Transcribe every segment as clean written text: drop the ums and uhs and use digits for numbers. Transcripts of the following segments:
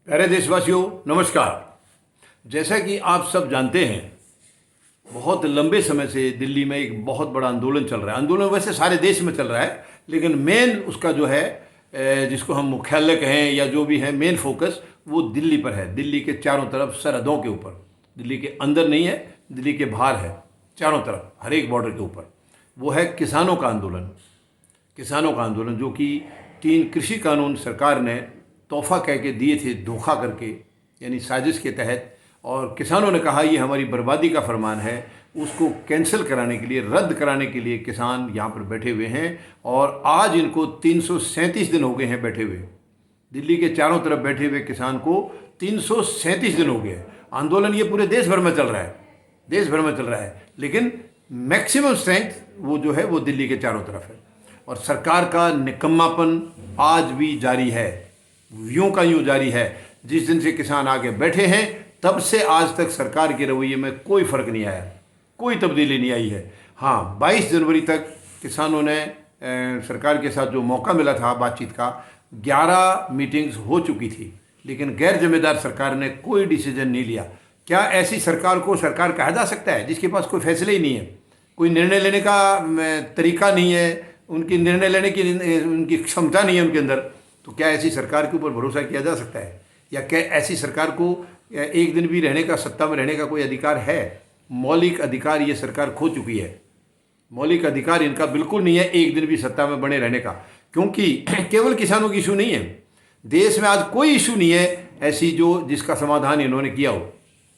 प्यारे देशवासियों, नमस्कार। जैसा कि आप सब जानते हैं, बहुत लंबे समय से दिल्ली में एक बहुत बड़ा आंदोलन चल रहा है। आंदोलन वैसे सारे देश में चल रहा है, लेकिन मेन उसका जो है जिसको हम मुख्यालय कहें या जो भी है, मेन फोकस वो दिल्ली पर है। दिल्ली के चारों तरफ सरहदों के ऊपर, दिल्ली के अंदर नहीं है, दिल्ली के बाहर है, चारों तरफ हर एक बॉर्डर के ऊपर। वो है किसानों का आंदोलन। किसानों का आंदोलन जो कि 3 कृषि कानून सरकार ने तोहफा कह के दिए थे, धोखा करके, यानी साजिश के तहत। और किसानों ने कहा ये हमारी बर्बादी का फरमान है। उसको कैंसिल कराने के लिए, रद्द कराने के लिए किसान यहाँ पर बैठे हुए हैं। और आज इनको 337 दिन हो गए हैं बैठे हुए। दिल्ली के चारों तरफ बैठे हुए किसान को 337 दिन हो गए। आंदोलन ये पूरे देश भर में चल रहा है, देश भर में चल रहा है, लेकिन मैक्सिमम स्ट्रेंथ वो जो है वो दिल्ली के चारों तरफ है। और सरकार का निकम्मापन आज भी जारी है, यूं का यूं जारी है। जिस दिन से किसान आगे बैठे हैं, तब से आज तक सरकार के रवैये में कोई फर्क नहीं आया, कोई तब्दीली नहीं आई है। हाँ, 22 जनवरी तक किसानों ने सरकार के साथ जो मौका मिला था बातचीत का, 11 मीटिंग्स हो चुकी थी, लेकिन गैर जिम्मेदार सरकार ने कोई डिसीजन नहीं लिया। क्या ऐसी सरकार को सरकार कहा जा सकता है जिसके पास कोई फैसले ही नहीं है, कोई निर्णय लेने का तरीका नहीं है, उनकी निर्णय लेने की उनकी क्षमता नहीं है उनके अंदर? तो क्या ऐसी सरकार के ऊपर भरोसा किया जा सकता है? या क्या ऐसी सरकार को एक दिन भी रहने का, सत्ता में रहने का कोई अधिकार है? मौलिक अधिकार ये सरकार खो चुकी है। मौलिक अधिकार इनका बिल्कुल नहीं है एक दिन भी सत्ता में बने रहने का, क्योंकि केवल किसानों की इशू नहीं है। देश में आज कोई इशू नहीं है ऐसी जो जिसका समाधान इन्होंने किया हो,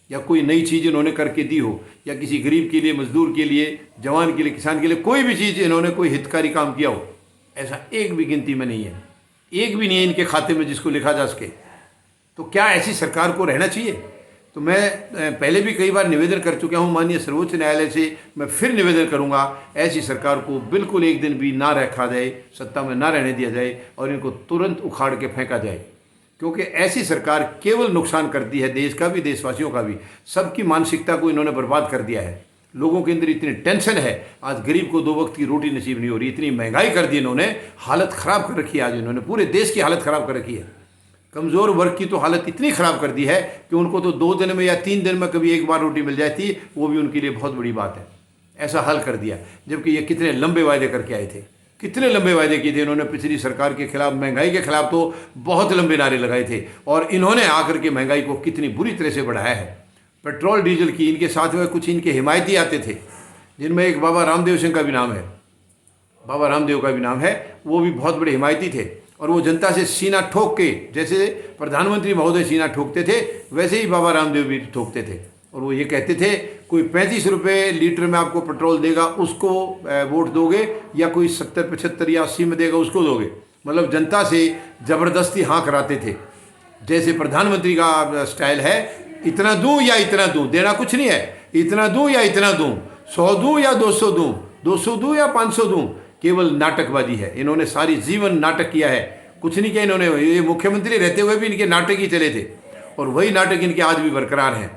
या कोई नई चीज़ इन्होंने करके दी हो, या किसी गरीब के लिए, मजदूर के लिए, जवान के लिए, किसान के लिए कोई भी चीज़ इन्होंने कोई हितकारी काम किया हो, ऐसा एक भी गिनती में नहीं है, एक भी नहीं है इनके खाते में जिसको लिखा जा सके। तो क्या ऐसी सरकार को रहना चाहिए? तो मैं पहले भी कई बार निवेदन कर चुका हूँ माननीय सर्वोच्च न्यायालय से, मैं फिर निवेदन करूँगा, ऐसी सरकार को बिल्कुल एक दिन भी ना रखा जाए, सत्ता में ना रहने दिया जाए, और इनको तुरंत उखाड़ के फेंका जाए। क्योंकि ऐसी सरकार केवल नुकसान करती है, देश का भी, देशवासियों का भी। सबकी मानसिकता को इन्होंने बर्बाद कर दिया है। लोगों के अंदर इतनी टेंशन है, आज गरीब को 2 वक्त की रोटी नसीब नहीं हो रही, इतनी महंगाई कर दी इन्होंने, हालत ख़राब कर रखी है। आज इन्होंने पूरे देश की हालत ख़राब कर रखी है। कमज़ोर वर्ग की तो हालत इतनी ख़राब कर दी है कि उनको तो 2 दिन में या 3 दिन में कभी एक बार रोटी मिल जाती, वो भी उनके लिए बहुत बड़ी बात है। ऐसा हल कर दिया, जबकि ये कितने लंबे वायदे करके आए थे, कितने लंबे वायदे किए थे इन्होंने। पिछली सरकार के खिलाफ, महंगाई के खिलाफ तो बहुत लंबे नारे लगाए थे, और इन्होंने आकर के महंगाई को कितनी बुरी तरह से बढ़ाया है। पेट्रोल डीजल की, इनके साथ में कुछ इनके हिमायती आते थे, जिनमें एक बाबा रामदेव सिंह का भी नाम है, बाबा रामदेव का भी नाम है। वो भी बहुत बड़े हिमायती थे, और वो जनता से सीना ठोक के, जैसे प्रधानमंत्री महोदय सीना ठोकते थे, वैसे ही बाबा रामदेव भी ठोकते थे। और वो ये कहते थे, कोई 35 रुपये लीटर में आपको पेट्रोल देगा उसको वोट दोगे, या कोई 70, 75 या 80 में देगा उसको दोगे। मतलब जनता से ज़बरदस्ती हाँ कराते थे। जैसे प्रधानमंत्री का स्टाइल है, इतना दूं या इतना दूं, देना कुछ नहीं है, इतना दूं या इतना दूं, 100 दूं या 200 दूं, 200 दूं या 500 दूं, केवल नाटकबाजी है। इन्होंने सारी जीवन नाटक किया है, कुछ नहीं किया इन्होंने। ये मुख्यमंत्री रहते हुए भी इनके नाटक ही चले थे, और वही नाटक इनके आज भी बरकरार हैं।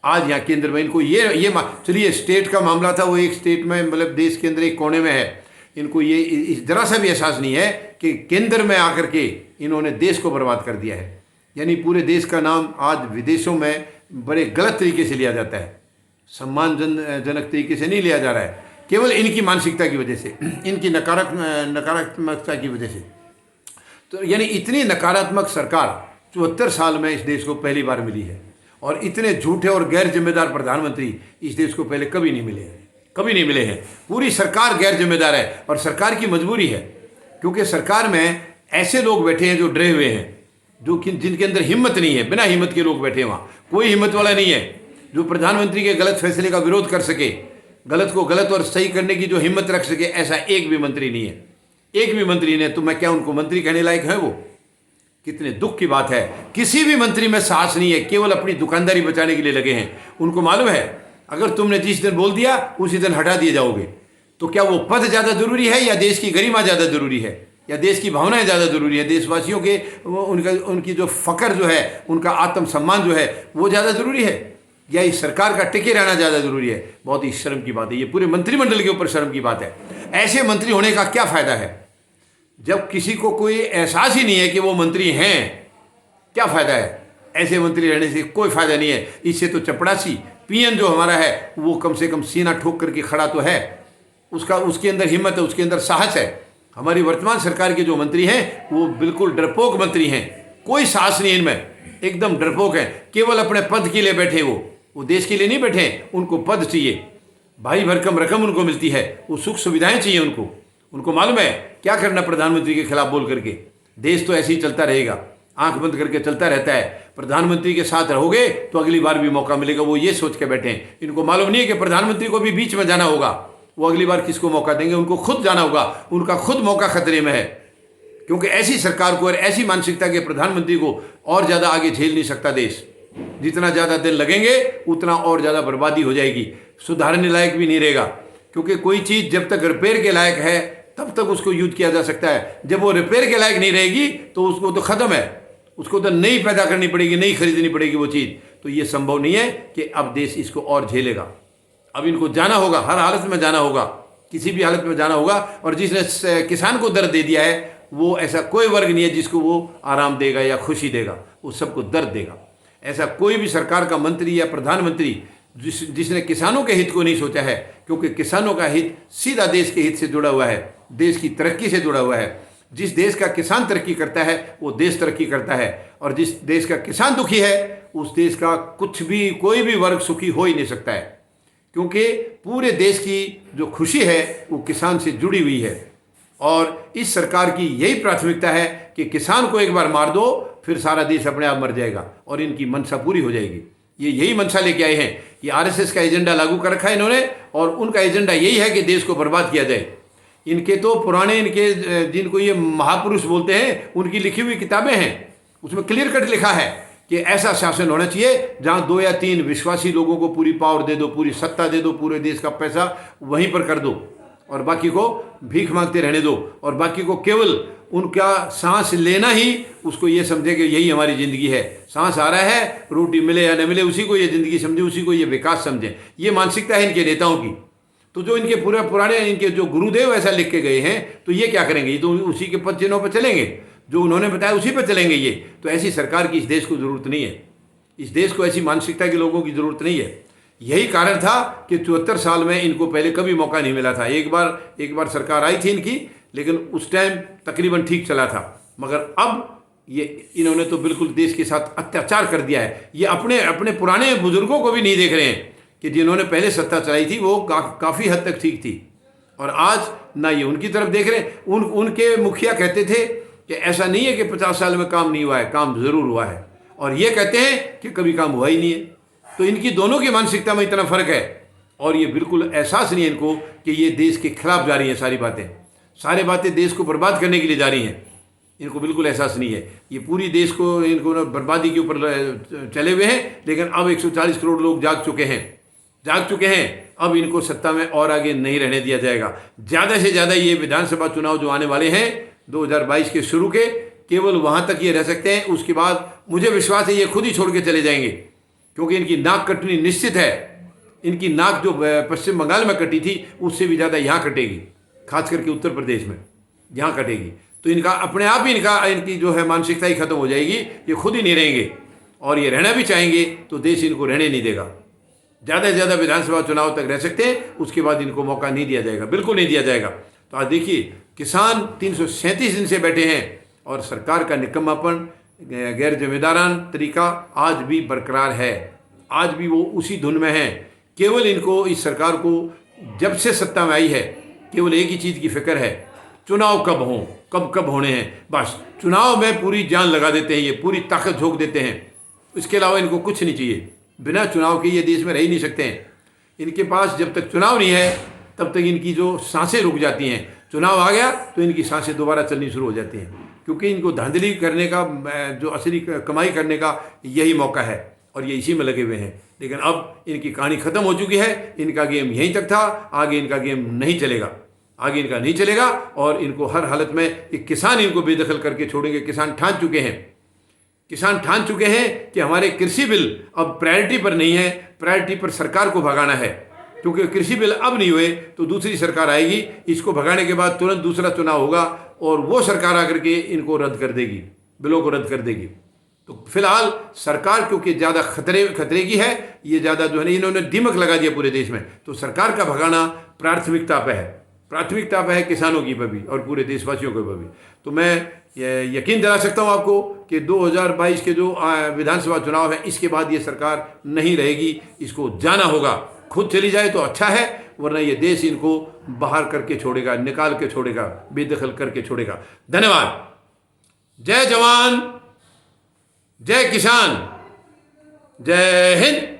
आज यहाँ केंद्र में इनको ये चलिए, स्टेट का मामला था, वो एक स्टेट में, मतलब देश के अंदर एक कोने में है। इनको ये इस जरा सा भी एहसास नहीं है कि केंद्र में आकर के इन्होंने देश को बर्बाद कर दिया है। यानी पूरे देश का नाम आज विदेशों में बड़े गलत तरीके से लिया जाता है, सम्मानजनक तरीके से नहीं लिया जा रहा है, केवल इनकी मानसिकता की वजह से, इनकी नकारात्मकता की वजह से। तो यानी इतनी नकारात्मक सरकार 74 साल में इस देश को पहली बार मिली है, और इतने झूठे और गैर जिम्मेदार प्रधानमंत्री इस देश को पहले कभी नहीं मिले हैं, कभी नहीं मिले हैं। पूरी सरकार गैर जिम्मेदार है, और सरकार की मजबूरी है, क्योंकि सरकार में ऐसे लोग बैठे हैं जो डरे हुए हैं, जो कि जिनके अंदर हिम्मत नहीं है। बिना हिम्मत के लोग बैठे हैं वहाँ, कोई हिम्मत वाला नहीं है जो प्रधानमंत्री के गलत फैसले का विरोध कर सके, गलत को गलत और सही करने की जो हिम्मत रख सके, ऐसा एक भी मंत्री नहीं है, एक भी मंत्री नहीं। तो मैं क्या उनको मंत्री कहने लायक है? वो कितने दुख की बात है। किसी भी मंत्री में साहस नहीं है, केवल अपनी दुकानदारी बचाने के लिए लगे हैं। उनको मालूम है अगर तुमने जिस दिन बोल दिया उसी दिन हटा दिए जाओगे। तो क्या वो पद ज़्यादा जरूरी है, या देश की गरिमा ज़्यादा जरूरी है, या देश की भावनाएं ज़्यादा जरूरी है, देशवासियों के उनकी जो फ़ख्र जो है, उनका आत्मसम्मान जो है, वो ज़्यादा जरूरी है, या इस सरकार का टिके रहना ज़्यादा जरूरी है? बहुत ही शर्म की बात है, ये पूरे मंत्रिमंडल के ऊपर शर्म की बात है। ऐसे मंत्री होने का क्या फ़ायदा है जब किसी को कोई एहसास ही नहीं है कि वो मंत्री हैं? क्या फ़ायदा है? ऐसे मंत्री रहने से कोई फायदा नहीं है। इससे तो चपड़ासी पीएन जो हमारा है वो कम से कम सीना ठोक करके खड़ा तो है, उसके अंदर हिम्मत है, उसके अंदर साहस है। हमारी वर्तमान सरकार के जो मंत्री हैं वो बिल्कुल डरपोक मंत्री हैं, कोई साहस नहीं इनमें, एकदम डरपोक हैं, केवल अपने पद के लिए बैठे। वो देश के लिए नहीं बैठे, उनको पद चाहिए, भाई भरकम रकम उनको मिलती है, वो सुख सुविधाएं चाहिए उनको मालूम है क्या करना प्रधानमंत्री के खिलाफ बोल करके। देश तो ऐसे ही चलता रहेगा, आंख बंद करके चलता रहता है। प्रधानमंत्री के साथ रहोगे तो अगली बार भी मौका मिलेगा, वो ये सोच के बैठे हैं। इनको मालूम नहीं है कि प्रधानमंत्री को भी बीच में जाना होगा, वो अगली बार किसको मौका देंगे, उनको खुद जाना होगा, उनका खुद मौका खतरे में है। क्योंकि ऐसी सरकार को और ऐसी मानसिकता के प्रधानमंत्री को और ज़्यादा आगे झेल नहीं सकता देश। जितना ज़्यादा दिन लगेंगे उतना और ज़्यादा बर्बादी हो जाएगी, सुधारने लायक भी नहीं रहेगा। क्योंकि कोई चीज़ जब तक रिपेयर के लायक है तब तक उसको यूज किया जा सकता है, जब वो रिपेयर के लायक नहीं रहेगी तो उसको तो ख़त्म है, उसको तो नई पैदा करनी पड़ेगी, नई खरीदनी पड़ेगी वो चीज़। तो ये संभव नहीं है कि अब देश इसको और झेलेगा। अब इनको जाना होगा, हर हालत में जाना होगा, किसी भी हालत में जाना होगा। और जिसने किसान को दर्द दे दिया है वो ऐसा कोई वर्ग नहीं है जिसको वो आराम देगा या खुशी देगा, वो सबको दर्द देगा। ऐसा कोई भी सरकार का मंत्री या प्रधानमंत्री जिसने किसानों के हित को नहीं सोचा है, क्योंकि किसानों का हित सीधा देश के हित से जुड़ा हुआ है, देश की तरक्की से जुड़ा हुआ है। जिस देश का किसान तरक्की करता है वो देश तरक्की करता है, और जिस देश का किसान दुखी है उस देश का कुछ भी कोई भी वर्ग सुखी हो ही नहीं सकता है। क्योंकि पूरे देश की जो खुशी है वो किसान से जुड़ी हुई है। और इस सरकार की यही प्राथमिकता है कि किसान को एक बार मार दो फिर सारा देश अपने आप मर जाएगा और इनकी मंशा पूरी हो जाएगी। ये यही मंशा लेके आए हैं, ये आरएसएस का एजेंडा लागू कर रखा है इन्होंने, और उनका एजेंडा यही है कि देश को बर्बाद किया जाए। इनके तो पुराने जिनको ये महापुरुष बोलते हैं उनकी लिखी हुई किताबें हैं, उसमें क्लियर कट लिखा है कि ऐसा शासन होना चाहिए जहाँ 2 या 3 विश्वासी लोगों को पूरी पावर दे दो, पूरी सत्ता दे दो, पूरे देश का पैसा वहीं पर कर दो और बाकी को भीख मांगते रहने दो, और बाकी को केवल उनका सांस लेना ही उसको ये समझे कि यही हमारी ज़िंदगी है। सांस आ रहा है, रोटी मिले या न मिले, उसी को ये ज़िंदगी समझे, उसी को ये विकास समझें। ये मानसिकता है इनके नेताओं की। तो जो इनके पूरे पुराने इनके जो गुरुदेव ऐसा लिख के गए हैं तो ये क्या करेंगे, ये तो उसी के पद चिन्हों पर चलेंगे, जो उन्होंने बताया उसी पर चलेंगे ये। तो ऐसी सरकार की इस देश को ज़रूरत नहीं है, इस देश को ऐसी मानसिकता के लोगों की ज़रूरत नहीं है। यही कारण था कि 74 साल में इनको पहले कभी मौका नहीं मिला था। एक बार सरकार आई थी इनकी, लेकिन उस टाइम तकरीबन ठीक चला था, मगर अब ये इन्होंने तो बिल्कुल देश के साथ अत्याचार कर दिया है। ये अपने पुराने बुजुर्गों को भी नहीं देख रहे हैं कि जिन्होंने पहले सत्ता चलाई थी वो काफ़ी हद तक ठीक थी, और आज ना ये उनकी तरफ देख रहे हैं। उनके मुखिया कहते थे कि ऐसा नहीं है कि 50 साल में काम नहीं हुआ है, काम ज़रूर हुआ है, और ये कहते हैं कि कभी काम हुआ ही नहीं है। तो इनकी दोनों की मानसिकता में इतना फ़र्क है, और ये बिल्कुल एहसास नहीं है इनको कि ये देश के खिलाफ जा रही हैं, सारी बातें देश को बर्बाद करने के लिए जा रही हैं। इनको बिल्कुल एहसास नहीं है। ये पूरी देश को इनको बर्बादी के ऊपर चले हुए हैं, लेकिन अब 140 करोड़ लोग जाग चुके हैं। अब इनको सत्ता में और आगे नहीं रहने दिया जाएगा। ज़्यादा से ज़्यादा ये विधानसभा चुनाव जो आने वाले हैं 2022 के शुरू के, केवल वहाँ तक ये रह सकते हैं। उसके बाद मुझे विश्वास है ये खुद ही छोड़ के चले जाएंगे, क्योंकि इनकी नाक कटनी निश्चित है। इनकी नाक जो पश्चिम बंगाल में कटी थी उससे भी ज़्यादा यहाँ कटेगी, खास करके उत्तर प्रदेश में यहाँ कटेगी। तो इनका अपने आप ही इनकी जो है मानसिकता ही खत्म हो जाएगी, ये खुद ही नहीं रहेंगे, और ये रहना भी चाहेंगे तो देश इनको रहने नहीं देगा। ज़्यादा से ज़्यादा विधानसभा चुनाव तक रह सकते हैं, उसके बाद इनको मौका नहीं दिया जाएगा, बिल्कुल नहीं दिया जाएगा। तो आज देखिए किसान 337 दिन से बैठे हैं, और सरकार का निकम्मापन, गैर जिम्मेदारान तरीका आज भी बरकरार है, आज भी वो उसी धुन में है। केवल इनको, इस सरकार को जब से सत्ता में आई है, केवल एक ही चीज़ की फिक्र है, चुनाव कब हों, कब होने हैं। बस चुनाव में पूरी जान लगा देते हैं, ये पूरी ताकत झोंक देते हैं। इसके अलावा इनको कुछ नहीं चाहिए। बिना चुनाव के ये देश में रह ही नहीं सकते हैं। इनके पास जब तक चुनाव नहीं है तब तक इनकी जो सांसें रुक जाती हैं। चुनाव आ गया तो इनकी सांसें दोबारा चलनी शुरू हो जाती हैं, क्योंकि इनको धांधली करने का, जो असली कमाई करने का यही मौका है, और ये इसी में लगे हुए हैं। लेकिन अब इनकी कहानी ख़त्म हो चुकी है। इनका गेम यहीं तक था, आगे इनका गेम नहीं चलेगा, आगे इनका नहीं चलेगा। और इनको हर हालत में एक किसान इनको बेदखल करके छोड़ेंगे। किसान ठान चुके हैं कि हमारे कृषि बिल अब प्रायोरिटी पर नहीं है, प्रायोरिटी पर सरकार को भगाना है। क्योंकि कृषि बिल अब नहीं हुए तो दूसरी सरकार आएगी, इसको भगाने के बाद तुरंत दूसरा चुनाव होगा और वो सरकार आकर के इनको रद्द कर देगी, बिलों को रद्द कर देगी। तो फिलहाल सरकार क्योंकि ज़्यादा खतरे की है, ये ज़्यादा जो है ना इन्होंने दीमक लगा दिया पूरे देश में, तो सरकार का भगाना प्राथमिकता पे है, प्राथमिकता पे है किसानों की पे भी और पूरे देशवासियों के पे भी। तो मैं यकीन दिला सकता हूँ आपको कि 2022 के जो विधानसभा चुनाव है इसके बाद ये सरकार नहीं रहेगी, इसको जाना होगा। खुद चली जाए तो अच्छा है, वरना ये देश इनको बाहर करके छोड़ेगा, निकाल के छोड़ेगा, बेदखल करके छोड़ेगा। धन्यवाद। जय जवान, जय किसान, जय हिंद।